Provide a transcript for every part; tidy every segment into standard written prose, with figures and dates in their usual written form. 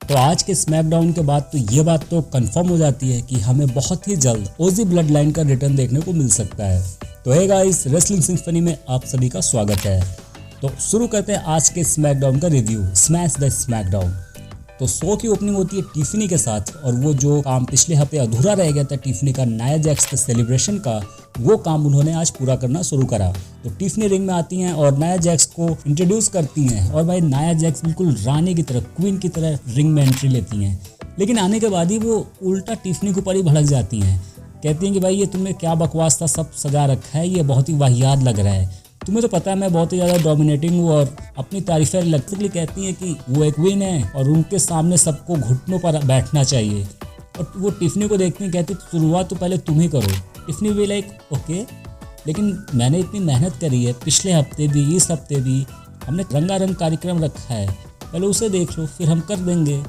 तो आज के स्मैकडाउन के बाद तो ये बात तो कंफर्म हो जाती है कि हमें बहुत ही जल्द ओजी ब्लड लाइन का रिटर्न देखने को मिल सकता है। तो हे गाइस, रेसलिंग सिम्फनी में आप सभी का स्वागत है। तो शुरू करते हैं आज के स्मैकडाउन का रिव्यू, स्मैश द स्मैकडाउन। तो शो की ओपनिंग होती है टिफनी के साथ, और वो जो काम पिछले हफ्ते अधूरा रह गया था टिफनी का नाया जैक्स के सेलिब्रेशन का, वो काम उन्होंने आज पूरा करना शुरू करा। तो टिफनी रिंग में आती हैं और नाया जैक्स को इंट्रोड्यूस करती हैं, और भाई नाया जैक्स बिल्कुल रानी की तरह, क्वीन की तरह रिंग में एंट्री लेती हैं। लेकिन आने के बाद ही वो उल्टा टिफनी के ऊपर ही भड़क जाती हैं, कहती हैं कि भाई ये तुमने क्या बकवास था सब सजा रखा है, ये बहुत ही वाहियात लग रहा है, तुम्हें तो पता है मैं बहुत ही ज़्यादा डोमिनेटिंग हूँ, और अपनी तारीफें लगती कहती हैं कि वो एक क्वीन है और उनके सामने सबको घुटनों पर बैठना चाहिए। और वो टिफनी को देखती हैं, कहती शुरुआत तो पहले तुम ही करो। टिफनी भी लाइक ओके, लेकिन मैंने इतनी मेहनत करी है, पिछले हफ्ते भी इस हफ्ते भी हमने रंगारंग कार्यक्रम रखा है, पहले उसे देख लो फिर हम कर देंगे।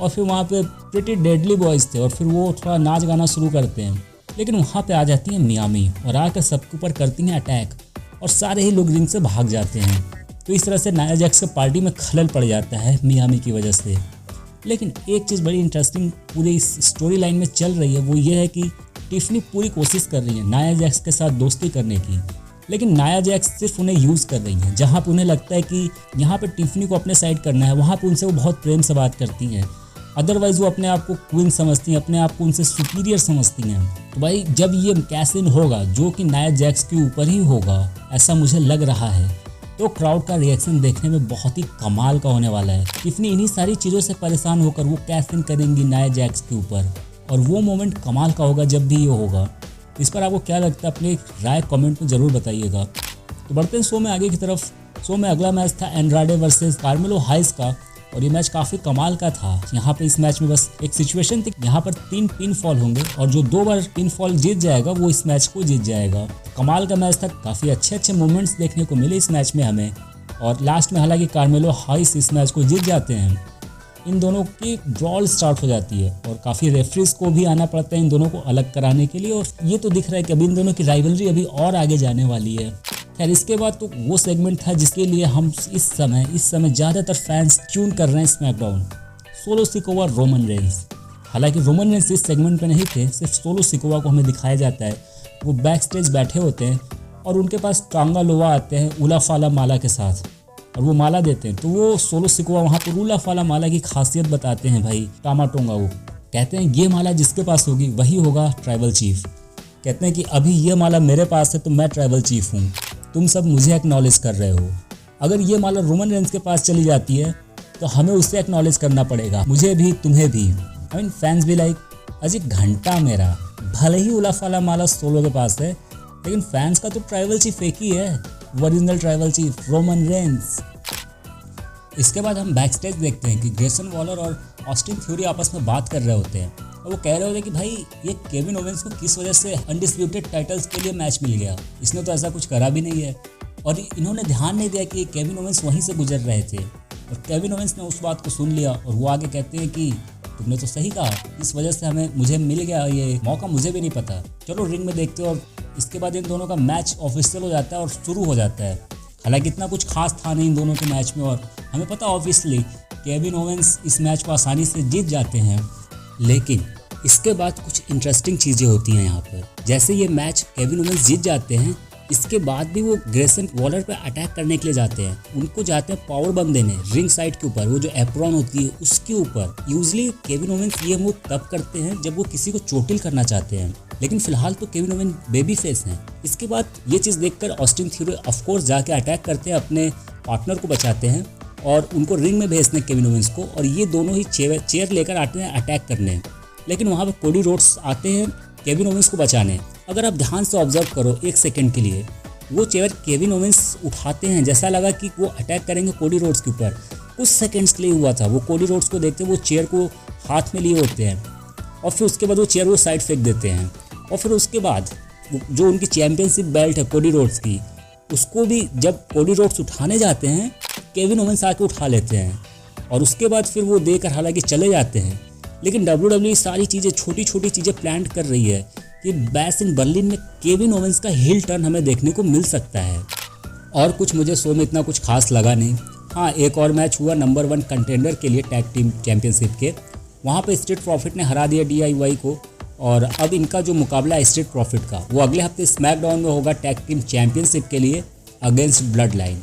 और फिर वहाँ पे प्रिटी डेडली बॉयज़ थे और फिर वो थोड़ा नाच गाना शुरू करते हैं, लेकिन वहाँ पे आ जाती हैं मियामी और आकर सबके ऊपर करती हैं अटैक, और सारे ही लोग रिंग से भाग जाते हैं। तो इस तरह से नाया जैक्स के पार्टी में खलल पड़ जाता है मियामी की वजह से। लेकिन एक चीज़ बड़ी इंटरेस्टिंग पूरी इस स्टोरी लाइन में चल रही है, वो ये है कि टिफनी पूरी कोशिश कर रही है नाया जैक्स के साथ दोस्ती करने की, लेकिन नाया जैक्स सिर्फ उन्हें यूज़ कर रही हैं। जहाँ पर उन्हें लगता है कि यहाँ पर टिफनी को अपने साइड करना है, वहाँ पर उनसे वो बहुत प्रेम से बात करती हैं। अदरवाइज़ वो अपने आप को क्वीन समझती हैं, अपने आप को उनसे सुपीरियर समझती हैं। तो भाई जब ये कैश इन होगा, जो कि नाया जैक्स के ऊपर ही होगा ऐसा मुझे लग रहा है, तो क्राउड का रिएक्शन देखने में बहुत ही कमाल का होने वाला है। टिफनी इन्हीं सारी चीज़ों से परेशान होकर वो कैश इन करेंगी नाया जैक्स के ऊपर, और वो मोमेंट कमाल का होगा जब भी ये होगा। इस पर आपको क्या लगता है, अपनी राय कमेंट में ज़रूर बताइएगा। तो बढ़ते हैं शो में आगे की तरफ। शो में अगला मैच था एंड्राडे वर्सेस कार्मेलो हाइस का, और ये मैच काफ़ी कमाल का था। यहाँ पे इस मैच में बस एक सिचुएशन थी, यहाँ पर 3 पिन फॉल होंगे और जो 2 बार पिन फॉल जीत जाएगा वो इस मैच को जीत जाएगा। कमाल का मैच था, काफ़ी अच्छे मोमेंट्स देखने को मिले इस मैच में हमें, और लास्ट में हालांकि कार्मेलो हाइस इस मैच को जीत जाते हैं। इन दोनों की ड्रॉल स्टार्ट हो जाती है और काफ़ी रेफरीज को भी आना पड़ता है इन दोनों को अलग कराने के लिए, और ये तो दिख रहा है कि अभी इन दोनों की राइवलरी अभी और आगे जाने वाली है। खैर इसके बाद तो वो सेगमेंट था जिसके लिए हम इस समय ज़्यादातर फैंस ट्यून कर रहे हैं SmackDown, solo Sikoa Roman Reigns. हालांकि रोमन रेंस इस सेगमेंट पे नहीं थे, सिर्फ सोलो सिकोवा को हमें दिखाया जाता है। वो बैक स्टेज बैठे होते हैं और उनके पास टांगा लोवा आते हैं उलाफाला माला के साथ, और वो माला देते हैं। तो वो सोलो सिकोवा वहाँ पर उलाफाला माला की खासियत बताते हैं भाई टामाटोंगा। वो कहते हैं ये माला जिसके पास होगी वही होगा ट्राइबल चीफ। कहते हैं कि अभी ये माला मेरे पास है तो मैं ट्राइबल चीफ हूँ, तुम सब मुझे एक्नॉलेज कर रहे हो। अगर ये माला रोमन रेंस के पास चली जाती है तो हमें उससे एक्नॉलेज करना पड़ेगा, मुझे भी तुम्हें भी। आई मीन फैंस भी लाइक अजी घंटा मेरा, भले ही उलाफाला माला सोलो के पास है, लेकिन फैंस का तो ट्राइबल चीफ एक ही है, original tribal chief Roman Reigns. इसके बाद हम बैक स्टेज देखते हैं कि ग्रेसन वॉलर और ऑस्टिन थ्योरी आपस में बात कर रहे होते हैं, और वो कह रहे होते हैं कि भाई ये केविन ओवेंस को किस वजह से अनडिस्प्यूटेड टाइटल्स के लिए मैच मिल गया, इसने तो ऐसा कुछ करा भी नहीं है। और इन्होंने ध्यान नहीं दिया कि केविन ओवेंस वहीं से गुजर रहे थे, और केविन ओवेंस ने उस बात को सुन लिया, और वो आगे कहते हैं कि तुमने तो सही कहा, इस वजह से मुझे मिल गया ये मौका, मुझे भी नहीं पता, चलो रिंग में देखते हो। और इसके बाद इन दोनों का मैच ऑफिशियल हो जाता है और शुरू हो जाता है। हालांकि इतना कुछ खास था नहीं इन दोनों के मैच में, और हमें पता ऑब्वियसली केविन ओवेंस इस मैच को आसानी से जीत जाते हैं। लेकिन इसके बाद कुछ इंटरेस्टिंग चीज़ें होती हैं यहाँ पर। जैसे ये मैच केविन ओवेंस जीत जाते हैं, इसके बाद भी वो ग्रेसन वॉलर पे अटैक करने के लिए जाते हैं, उनको जाते हैं पावर बम देने रिंग साइड के ऊपर, वो जो एप्रॉन होती है उसके ऊपर। यूजली केविन ओवेंस ये मूव तब करते हैं जब वो किसी को चोटिल करना चाहते हैं, लेकिन फिलहाल तो केविन ओवेंस बेबी फेस हैं। इसके बाद ये चीज़ देखकर ऑस्टिन थ्योरी ऑफकोर्स जाके अटैक करते हैं, अपने पार्टनर को बचाते हैं और उनको रिंग में भेजते हैं केविन ओवेंस को, और ये दोनों ही चेयर लेकर आते हैं अटैक करने। लेकिन वहाँ पर कोडी रोड्स आते हैं केविन ओवेंस को बचाने। अगर आप ध्यान से ऑब्जर्व करो एक सेकंड के लिए, वो चेयर केविन ओवेंस उठाते हैं, जैसा लगा कि वो अटैक करेंगे कोडी रोड्स के ऊपर। कुछ सेकंड्स के लिए हुआ था, वो कोडी रोड्स को देखते वो चेयर को हाथ में लिए होते हैं, और फिर उसके बाद वो चेयर वो साइड फेंक देते हैं। और फिर उसके बाद जो उनकी चैंपियनशिप बेल्ट है कोडी रोड्स की, उसको भी जब कोडी रोड्स उठाने जाते हैं केविन ओवेंस आके उठा लेते हैं, और उसके बाद फिर वो देकर हालांकि चले जाते हैं। लेकिन WWE सारी चीज़ें छोटी छोटी चीज़ें प्लान कर रही है कि बैश इन बर्लिन में केविन ओवेंस का हिल टर्न हमें देखने को मिल सकता है। और कुछ मुझे शो में इतना कुछ खास लगा नहीं। हाँ, एक और मैच हुआ नंबर 1 कंटेंडर के लिए टैग टीम चैंपियनशिप के, वहाँ पे स्ट्रीट प्रॉफिट ने हरा दिया DIY को। और अब इनका जो मुकाबला है स्ट्रीट प्रॉफिट का वो अगले हफ्ते स्मैकडाउन में होगा टैग टीम चैंपियनशिप के लिए अगेंस्ट ब्लड लाइन।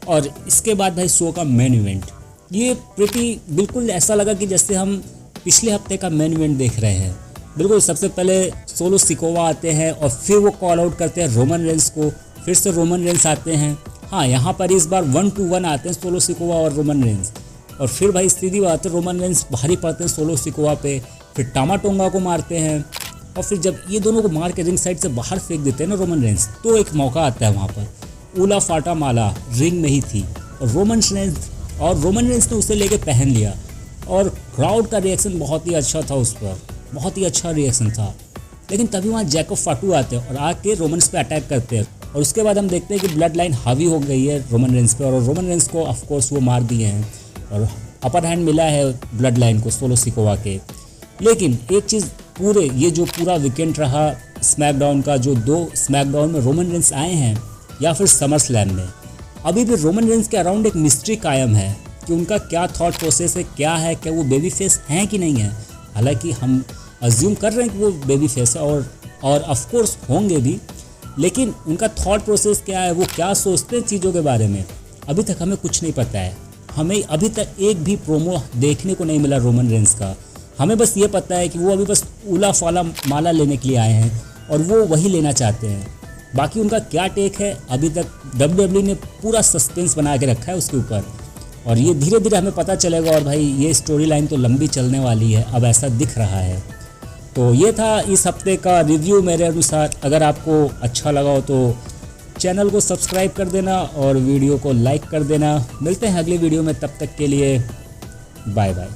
और इसके बाद भाई शो का मेन इवेंट, ये बिल्कुल ऐसा लगा कि जैसे हम पिछले हफ्ते का मेन इवेंट देख रहे हैं। बिल्कुल सबसे पहले सोलो सिकोवा आते हैं और फिर वो कॉल आउट करते हैं रोमन रेंस को, फिर से रोमन रेंस आते हैं। हाँ, यहाँ पर इस बार 1-1 आते हैं सोलो सिकोवा और रोमन रेंस। और फिर भाई सीधी बात है, रोमन रेंस भारी पड़ते हैं सोलो सिकोवा पे, फिर टामाटोंगा को मारते हैं। और फिर जब ये दोनों को मार के रिंग साइड से बाहर फेंक देते हैं ना रोमन रेंस, तो एक मौका आता है वहाँ पर ऊला फाटा माला रिंग में ही थी और रोमन रेंस ने उसे लेके पहन लिया। और क्राउड का रिएक्शन बहुत ही अच्छा था उस पर, बहुत ही अच्छा रिएक्शन था। लेकिन तभी वहाँ जैकब फाटू आते हैं और आके रोमन्स पे अटैक करते हैं। और उसके बाद हम देखते हैं कि ब्लड लाइन हावी हो गई है रोमन रेंस पे और रोमन रेंस को ऑफकोर्स वो मार दिए हैं और अपर हैंड मिला है ब्लड लाइन को सोलो सिकोवा के। लेकिन एक चीज़, ये जो पूरा वीकेंड रहा स्मैकडाउन का, जो 2 स्मैकडाउन में रोमन रेंस आए हैं या फिर समर स्लैम में, अभी भी रोमन रेंस के अराउंड एक मिस्ट्री कायम है कि उनका क्या थॉट प्रोसेस है, क्या है, क्या वो बेबी फेस हैं कि नहीं है। हालांकि हम अज्यूम कर रहे हैं कि वो बेबी फेस है और ऑफ कोर्स होंगे भी, लेकिन उनका थॉट प्रोसेस क्या है, वो क्या सोचते हैं चीज़ों के बारे में, अभी तक हमें कुछ नहीं पता है। हमें अभी तक एक भी प्रोमो देखने को नहीं मिला रोमन रेंस का। हमें बस ये पता है कि वो अभी बस ऊला फाला माला लेने के लिए आए हैं और वो वही लेना चाहते हैं। बाकी उनका क्या टेक है अभी तक WWE ने पूरा सस्पेंस बना के रखा है उसके ऊपर, और ये धीरे धीरे हमें पता चलेगा। और भाई ये स्टोरी लाइन तो लंबी चलने वाली है, अब ऐसा दिख रहा है। तो ये था इस हफ्ते का रिव्यू मेरे अनुसार। अगर आपको अच्छा लगा हो तो चैनल को सब्सक्राइब कर देना और वीडियो को लाइक कर देना। मिलते हैं अगले वीडियो में, तब तक के लिए बाय बाय।